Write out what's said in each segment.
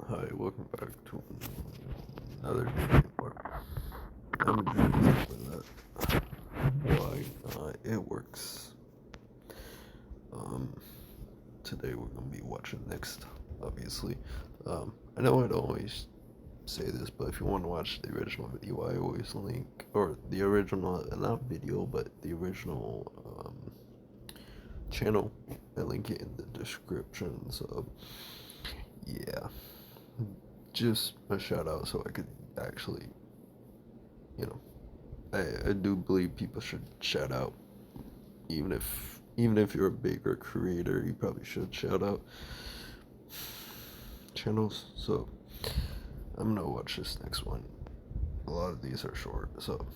Hi, welcome back to another video where I'm doing something that why it works. Um, Today we're gonna be watching Next, obviously. I know I don't always say this, but if you want to watch the original video, I always link, or the original, not video, but the original channel. I link it in the description. So yeah, just a shout out so I could actually, you know, I do believe people should shout out, even if you're a bigger creator, you probably should shout out channels. So I'm gonna watch this next one. A lot of these are short, so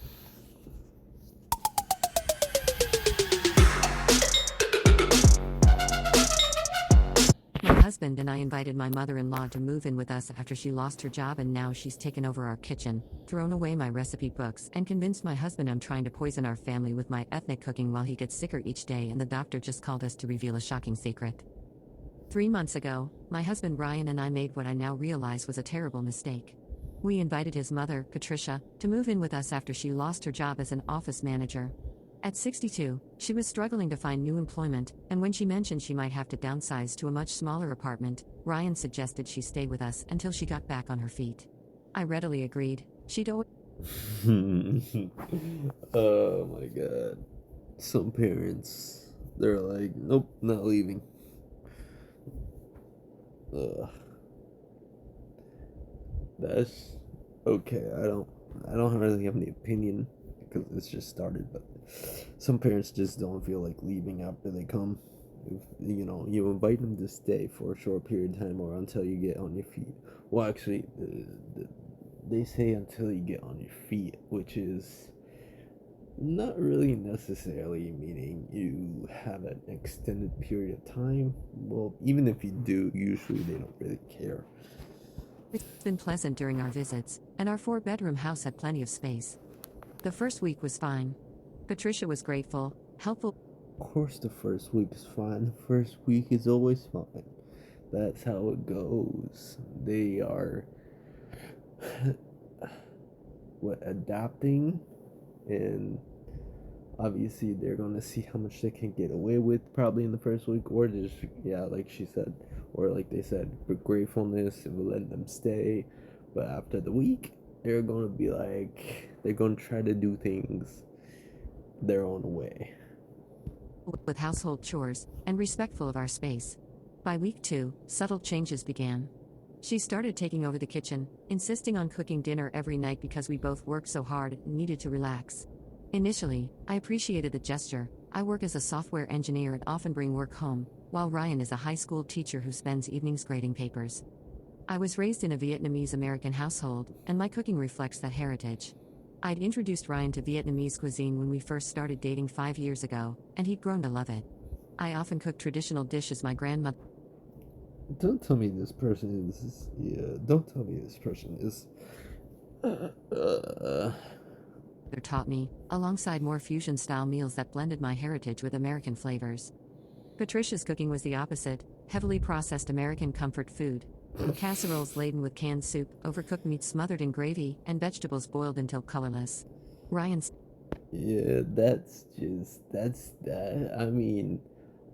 My husband and I invited my mother in law to move in with us after she lost her job, and now she's taken over our kitchen, thrown away my recipe books, and convinced my husband I'm trying to poison our family with my ethnic cooking while he gets sicker each day. And the doctor just called us to reveal a shocking secret. 3 months ago, my husband Ryan and I made what I now realize was a terrible mistake. We invited his mother, Patricia, to move in with us after she lost her job as an office manager. At 62, she was struggling to find new employment, and when she mentioned she might have to downsize to a much smaller apartment, Ryan suggested she stay with us until she got back on her feet. I readily agreed. She'd always oh my god. Some parents, they're like, nope, not leaving. Ugh. That's okay. I don't really have any opinion because it's just started, but some parents just don't feel like leaving after they come. If you invite them to stay for a short period of time or until you get on your feet. Well, actually, they say until you get on your feet, which is not really necessarily meaning you have an extended period of time. Well, even if you do, usually they don't really care. been pleasant during our visits, and our four-bedroom house had plenty of space. The first week was fine. Patricia was grateful, helpful. Of course, the first week is fine. The first week is always fine. That's how it goes. They are adapting, and obviously they're gonna see how much they can get away with probably in the first week, or just like she said, or like they said, with gratefulness and we'll let them stay. But after the week, they're gonna be like they're gonna try to do things their own way. With household chores and respectful of our space. By week 2, subtle changes began. She started taking over the kitchen, insisting on cooking dinner every night because we both worked so hard and needed to relax. Initially, I appreciated the gesture. I work as a software engineer and often bring work home, while Ryan is a high school teacher who spends evenings grading papers. I was raised in a Vietnamese American household, and my cooking reflects that heritage. I'd introduced Ryan to Vietnamese cuisine when we first started dating 5 years ago, and he'd grown to love it. I often cook traditional dishes my grandmother Don't tell me this person is. Yeah, don't tell me this person is. Uh, taught me, alongside more fusion style meals that blended my heritage with American flavors. Patricia's cooking was the opposite: heavily processed American comfort food. Casseroles laden with canned soup, overcooked meat smothered in gravy, and vegetables boiled until colorless. Ryan's yeah, that's that. I mean,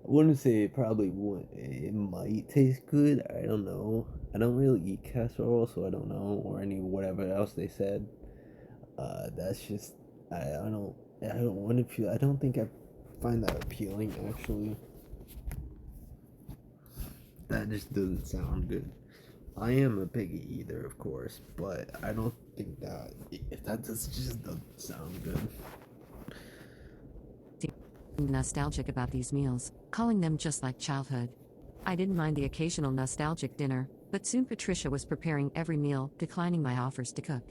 I wouldn't say it probably would. It might taste good. I don't know. I don't really eat casserole, so I don't know, or any whatever else they said. That's just I don't want to feel. I don't think I find that appealing. Actually, that just doesn't sound good. I am a piggy eater, of course, but I don't think just doesn't sound good. nostalgic about these meals, calling them just like childhood. I didn't mind the occasional nostalgic dinner, but soon Patricia was preparing every meal, declining my offers to cook.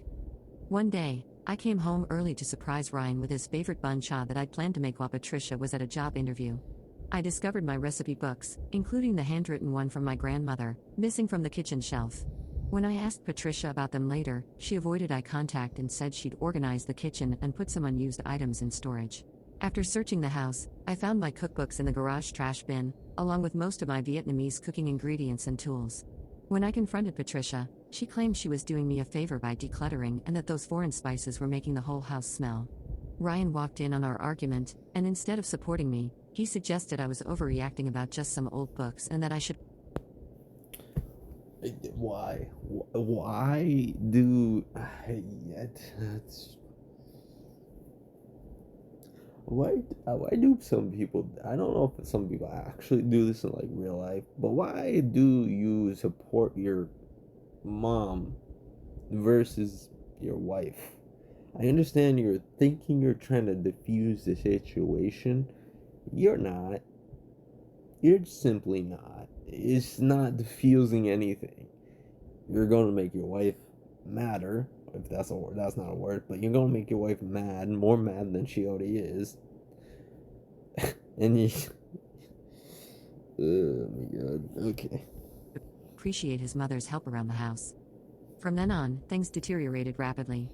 One day, I came home early to surprise Ryan with his favorite bun cha that I'd planned to make while Patricia was at a job interview. I discovered my recipe books, including the handwritten one from my grandmother, missing from the kitchen shelf. When I asked Patricia about them later, she avoided eye contact and said she'd organized the kitchen and put some unused items in storage. After searching the house, I found my cookbooks in the garage trash bin, along with most of my Vietnamese cooking ingredients and tools. When I confronted Patricia, she claimed she was doing me a favor by decluttering and that those foreign spices were making the whole house smell. Ryan walked in on our argument, and instead of supporting me, he suggested I was overreacting about just some old books and that I should. Why? Why do? That's why do some people, I don't know if some people actually do this in like real life, but why do you support your mom versus your wife? I understand you're thinking you're trying to diffuse the situation. You're not. You're simply not. It's not diffusing anything. You're going to make your wife madder, if that's a word. That's not a word, but you're going to make your wife mad, more mad than she already is. And you. Oh my god. Okay. Appreciate his mother's help around the house. From then on, things deteriorated rapidly.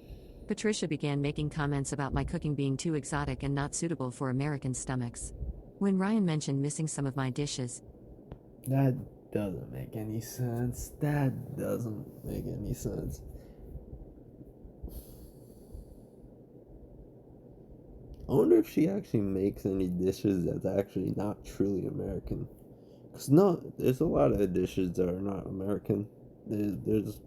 Patricia began making comments about my cooking being too exotic and not suitable for American stomachs. When Ryan mentioned missing some of my dishes, That doesn't make any sense. That doesn't make any sense. I wonder if she actually makes any dishes that's actually not truly American. Cause no, there's a lot of dishes that are not American. There's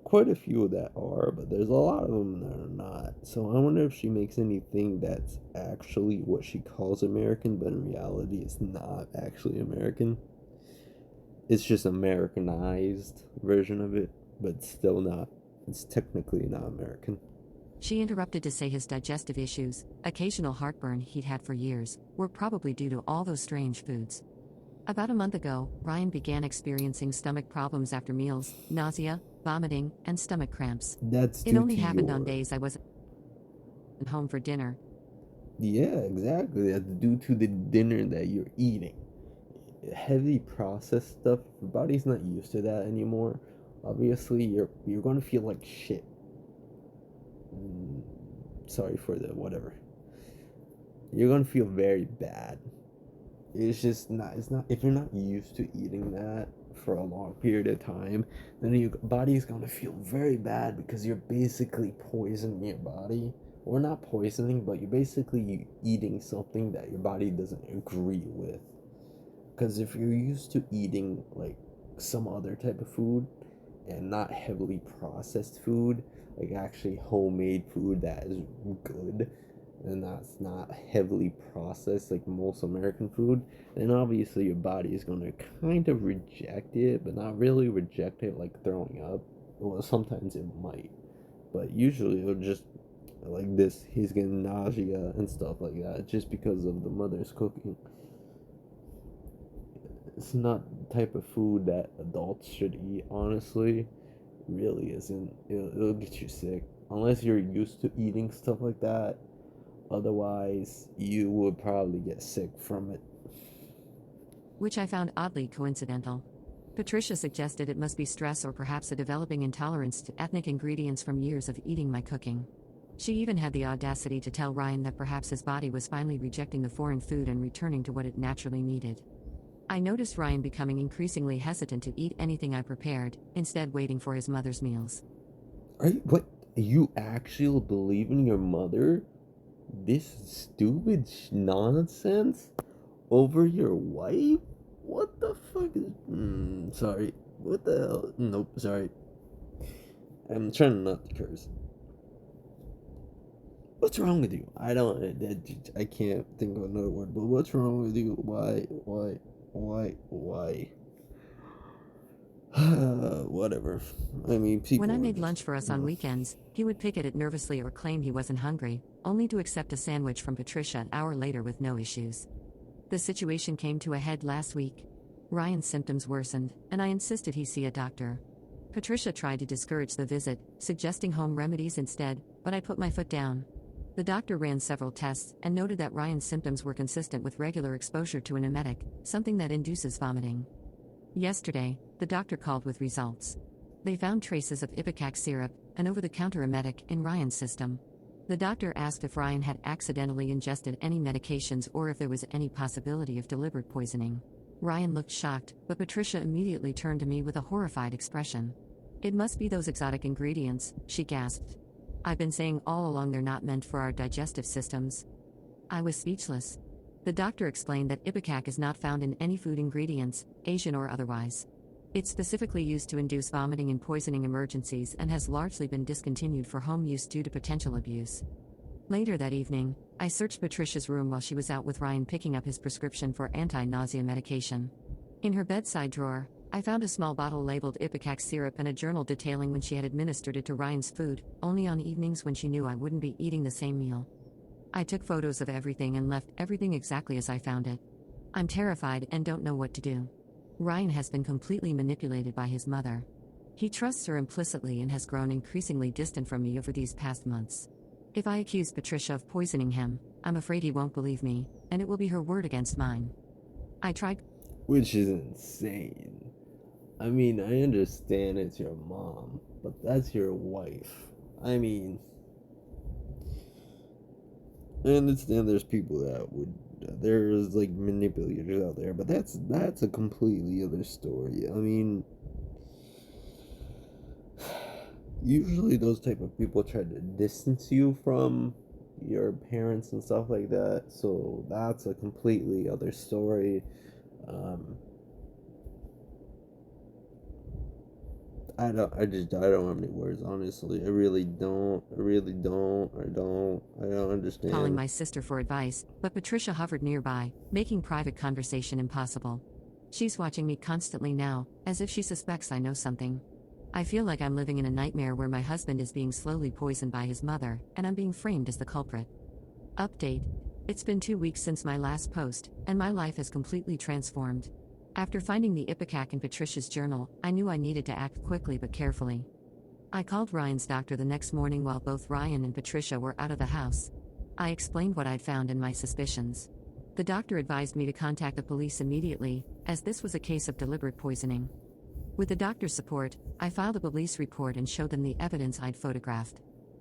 quite a few that are, but there's a lot of them that are not. So I wonder if she makes anything that's actually what she calls American, but in reality it's not actually American. It's just Americanized version of it, but still not. It's technically not American. she interrupted to say his digestive issues, occasional heartburn he'd had for years, were probably due to all those strange foods. About a month ago, Ryan began experiencing stomach problems after meals, nausea, vomiting, and stomach cramps. That's It due only to happened on your. days I wasn't home for dinner. Yeah, exactly. That's due to the dinner that you're eating. Heavy processed stuff. Your body's not used to that anymore. Obviously, you're gonna feel like shit. Mm, sorry for the whatever. You're gonna feel very bad. It's just not. It's not. If you're not used to eating that for a long period of time, then your body's gonna feel very bad because you're basically poisoning your body. Or not poisoning, but you're basically eating something that your body doesn't agree with. Because if you're used to eating like some other type of food and not heavily processed food, like actually homemade food that is good and that's not heavily processed like most American food, then obviously your body is going to kind of reject it, but not really reject it like throwing up. Well, sometimes it might, but usually it'll just like this. He's getting nausea and stuff like that just because of the mother's cooking. It's not the type of food that adults should eat, honestly. Really isn't. It'll get you sick. Unless you're used to eating stuff like that. Otherwise, you would probably get sick from it. Which I found oddly coincidental. Patricia suggested it must be stress or perhaps a developing intolerance to ethnic ingredients from years of eating my cooking. She even had the audacity to tell Ryan that perhaps his body was finally rejecting the foreign food and returning to what it naturally needed. I noticed Ryan becoming increasingly hesitant to eat anything I prepared, instead waiting for his mother's meals. Are you, what? You actually believe in your mother? This stupid nonsense? Over your wife? What the fuck is. Sorry. What the hell? Nope, sorry. I'm trying not to curse. What's wrong with you? I can't think of another word, but what's wrong with you? Why? Whatever. I mean, When people I are made just, lunch for us on weekends, he would pick at it nervously or claim he wasn't hungry, only to accept a sandwich from Patricia an hour later with no issues. The situation came to a head last week. Ryan's symptoms worsened, and I insisted he see a doctor. Patricia tried to discourage the visit, suggesting home remedies instead, but I put my foot down. The doctor ran several tests and noted that Ryan's symptoms were consistent with regular exposure to an emetic, something that induces vomiting. Yesterday, the doctor called with results. They found traces of Ipecac syrup, an over-the-counter emetic, in Ryan's system. The doctor asked if Ryan had accidentally ingested any medications or if there was any possibility of deliberate poisoning. Ryan looked shocked, but Patricia immediately turned to me with a horrified expression. "It must be those exotic ingredients," she gasped. "I've been saying all along they're not meant for our digestive systems." I was speechless. The doctor explained that ipecac is not found in any food ingredients, Asian or otherwise. It's specifically used to induce vomiting in poisoning emergencies and has largely been discontinued for home use due to potential abuse. Later that evening, I searched Patricia's room while she was out with Ryan picking up his prescription for anti-nausea medication. In her bedside drawer, I found a small bottle labeled ipecac syrup and a journal detailing when she had administered it to Ryan's food, only on evenings when she knew I wouldn't be eating the same meal. I took photos of everything and left everything exactly as I found it. I'm terrified and don't know what to do. Ryan has been completely manipulated by his mother. He trusts her implicitly and has grown increasingly distant from me over these past months. If I accuse Patricia of poisoning him, I'm afraid he won't believe me, and it will be her word against mine. I tried. Which is insane. I mean, I understand it's your mom, but that's your wife. I mean, I understand there's people that would, there's like manipulators out there, but that's a completely other story. I mean, usually those type of people try to distance you from your parents and stuff like that, so that's a completely other story. um I don't have any words, honestly. I don't Calling understand. my sister for advice, but Patricia hovered nearby, making private conversation impossible. She's watching me constantly now, as if she suspects I know something. I feel like I'm living in a nightmare where my husband is being slowly poisoned by his mother, and I'm being framed as the culprit. Update. It's been 2 weeks since my last post, and my life has completely transformed. After finding the ipecac in Patricia's journal, I knew I needed to act quickly but carefully. I called Ryan's doctor the next morning while both Ryan and Patricia were out of the house. I explained what I'd found and my suspicions. The doctor advised me to contact the police immediately, as this was a case of deliberate poisoning. With the doctor's support, I filed a police report and showed them the evidence I'd photographed.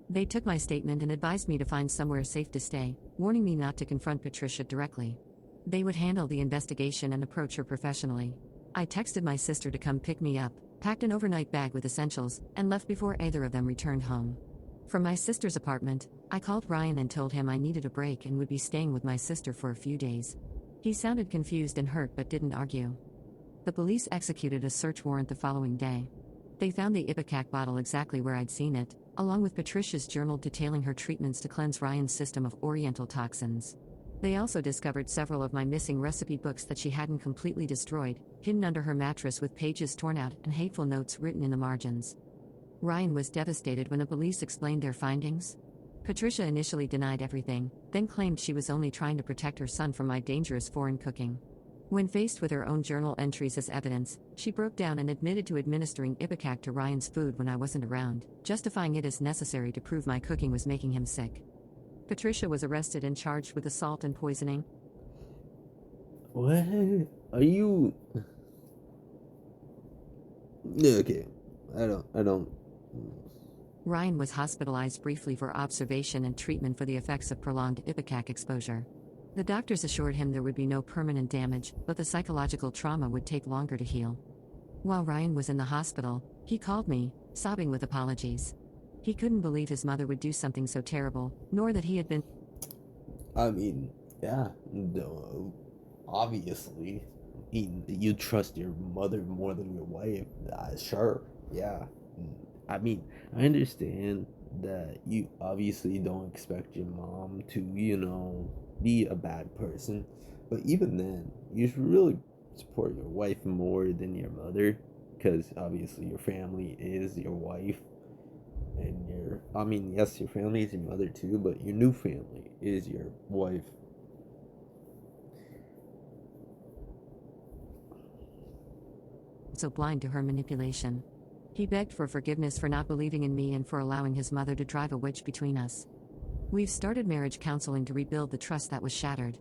They took my statement and advised me to find somewhere safe to stay, warning me not to confront Patricia directly. They would handle the investigation and approach her professionally. I texted my sister to come pick me up, packed an overnight bag with essentials, and left before either of them returned home. From my sister's apartment, I called Ryan and told him I needed a break and would be staying with my sister for a few days. He sounded confused and hurt but didn't argue. The police executed a search warrant the following day. They found the ipecac bottle exactly where I'd seen it, along with Patricia's journal detailing her treatments to cleanse Ryan's system of oriental toxins. They also discovered several of my missing recipe books that she hadn't completely destroyed, hidden under her mattress with pages torn out and hateful notes written in the margins. Ryan was devastated when the police explained their findings. Patricia initially denied everything, then claimed she was only trying to protect her son from my dangerous foreign cooking. When faced with her own journal entries as evidence, she broke down and admitted to administering ipecac to Ryan's food when I wasn't around, justifying it as necessary to prove my cooking was making him sick. Patricia was arrested and charged with assault and poisoning. What are you? Yeah, okay. I don't. Ryan was hospitalized briefly for observation and treatment for the effects of prolonged ipecac exposure. The doctors assured him there would be no permanent damage, but the psychological trauma would take longer to heal. While Ryan was in the hospital, he called me, sobbing with apologies. He couldn't believe his mother would do something so terrible, nor that he had been. I mean, yeah, no, obviously. I mean, you trust your mother more than your wife. Sure, yeah. I mean, I understand that you obviously don't expect your mom to, be a bad person. But even then, you should really support your wife more than your mother. Because obviously, your family is your wife. And I mean, yes, your family is your mother too, but your new family is your wife. So blind to her manipulation. He begged for forgiveness for not believing in me and for allowing his mother to drive a wedge between us. We've started marriage counseling to rebuild the trust that was shattered.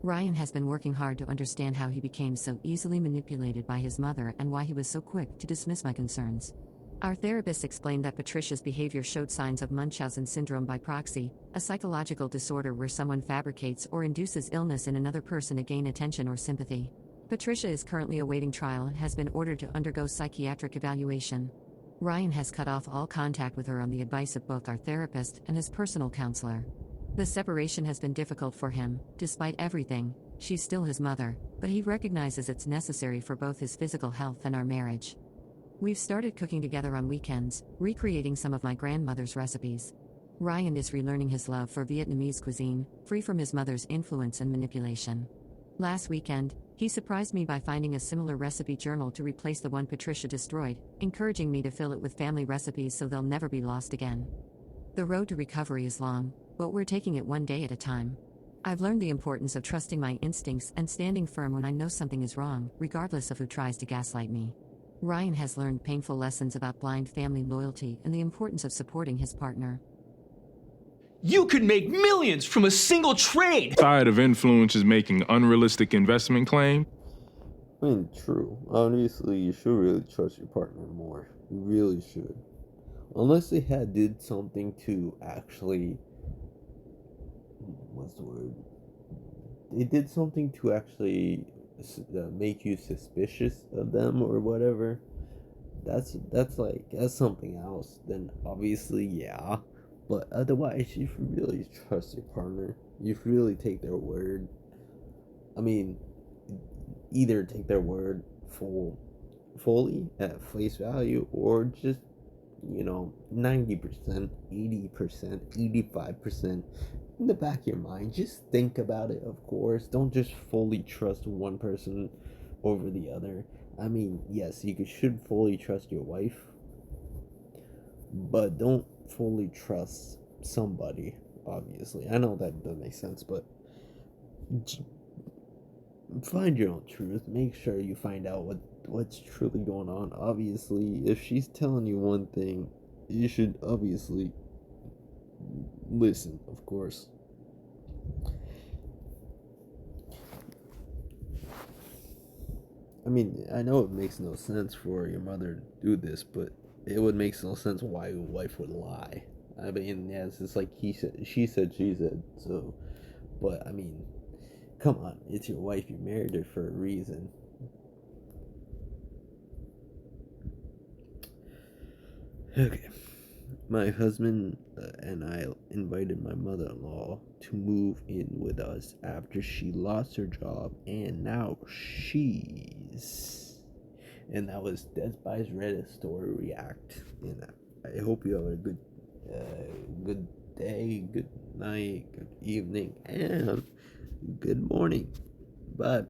Ryan has been working hard to understand how he became so easily manipulated by his mother and why he was so quick to dismiss my concerns. Our therapist explained that Patricia's behavior showed signs of Munchausen syndrome by proxy, a psychological disorder where someone fabricates or induces illness in another person to gain attention or sympathy. Patricia is currently awaiting trial and has been ordered to undergo psychiatric evaluation. Ryan has cut off all contact with her on the advice of both our therapist and his personal counselor. The separation has been difficult for him. Despite everything, she's still his mother, but he recognizes it's necessary for both his physical health and our marriage. We've started cooking together on weekends, recreating some of my grandmother's recipes. Ryan is relearning his love for Vietnamese cuisine, free from his mother's influence and manipulation. Last weekend, he surprised me by finding a similar recipe journal to replace the one Patricia destroyed, encouraging me to fill it with family recipes so they'll never be lost again. The road to recovery is long, but we're taking it one day at a time. I've learned the importance of trusting my instincts and standing firm when I know something is wrong, regardless of who tries to gaslight me. Ryan has learned painful lessons about blind family loyalty and the importance of supporting his partner. You could make millions from a single trade. Tired of influencers making unrealistic investment claims? I mean, true. Obviously, you should really trust your partner more. You really should. Unless they did something to actually... What's the word? They did something to actually make you suspicious of them or whatever. That's something else. Then obviously, yeah. But otherwise, you should really trust your partner. You should really take their word. I mean, either take their word fully at face value, or just 90%, 80%, 85% in the back of your mind. Just think about it, of course. Don't just fully trust one person over the other. I mean, yes, you should fully trust your wife, but don't fully trust somebody, obviously. I know that doesn't make sense, but find your own truth. Make sure you find out what's truly going on. Obviously, if she's telling you one thing, you should obviously listen, of course. I mean, I know it makes no sense for your mother to do this, but it would make no sense why your wife would lie. I mean, yes, it's like she said, so, but I mean, come on, it's your wife, you married her for a reason. Okay, my husband and I invited my mother-in-law to move in with us after she lost her job, and now and that was Dead Spy's Reddit story react. And I hope you have a good day, good night, good evening, and good morning. Bye.